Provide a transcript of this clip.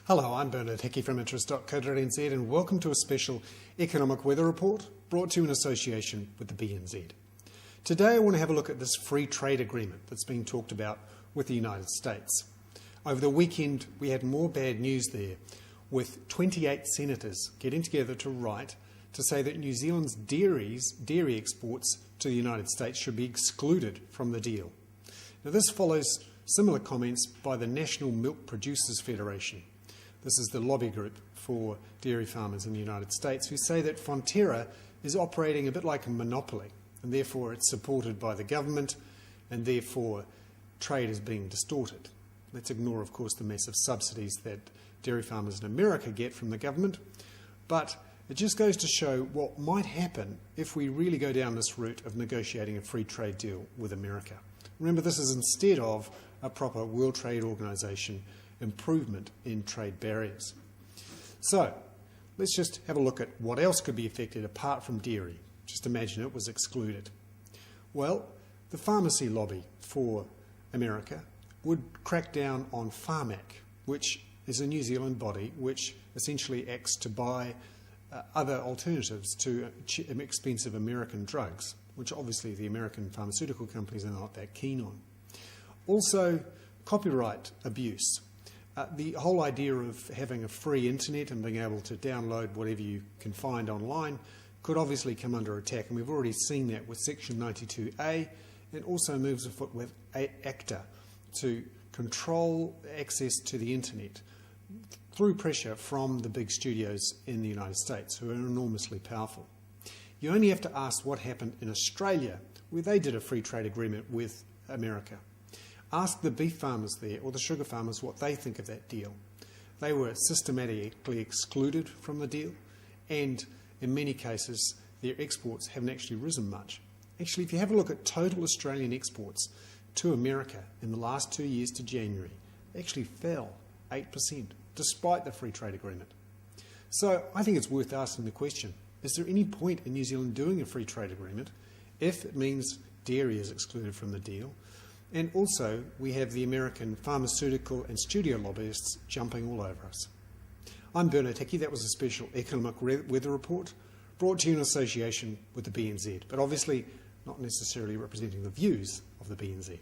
Hello, I'm Bernard Hickey from interest.co.nz and welcome to a special economic weather report brought to you in association with the BNZ. Today I want to have a look at this free trade agreement that's being talked about with the United States. Over the weekend we had more bad news there, with 28 senators getting together to write to say that New Zealand's dairy exports to the United States should be excluded from the deal. Now this follows similar comments by the National Milk Producers Federation. This is the lobby group for dairy farmers in the United States, who say that Fonterra is operating a bit like a monopoly, and therefore it's supported by the government, and therefore trade is being distorted. Let's ignore, of course, the massive subsidies that dairy farmers in America get from the government, but it just goes to show what might happen if we really go down this route of negotiating a free trade deal with America. Remember, this is instead of a proper World Trade Organization improvement in trade barriers. So let's just have a look at what else could be affected apart from dairy. Just imagine it was excluded. Well, the pharmacy lobby for America would crack down on Pharmac, which is a New Zealand body which essentially acts to buy other alternatives to expensive American drugs, which obviously the American pharmaceutical companies are not that keen on. Also, copyright abuse. The whole idea of having a free internet and being able to download whatever you can find online could obviously come under attack, and we've already seen that with Section 92A, and also moves afoot with ACTA to control access to the internet through pressure from the big studios in the United States, who are enormously powerful. You only have to ask what happened in Australia, where they did a free trade agreement with America. Ask the beef farmers there or the sugar farmers what they think of that deal. They were systematically excluded from the deal, and in many cases their exports haven't actually risen much. Actually, if you have a look at total Australian exports to America in the last 2 years to January, they actually fell 8% despite the free trade agreement. So I think it's worth asking the question, is there any point in New Zealand doing a free trade agreement if it means dairy is excluded from the deal? And also, we have the American pharmaceutical and studio lobbyists jumping all over us. I'm Bernard Hickey. That was a special economic weather report brought to you in association with the BNZ, but obviously not necessarily representing the views of the BNZ.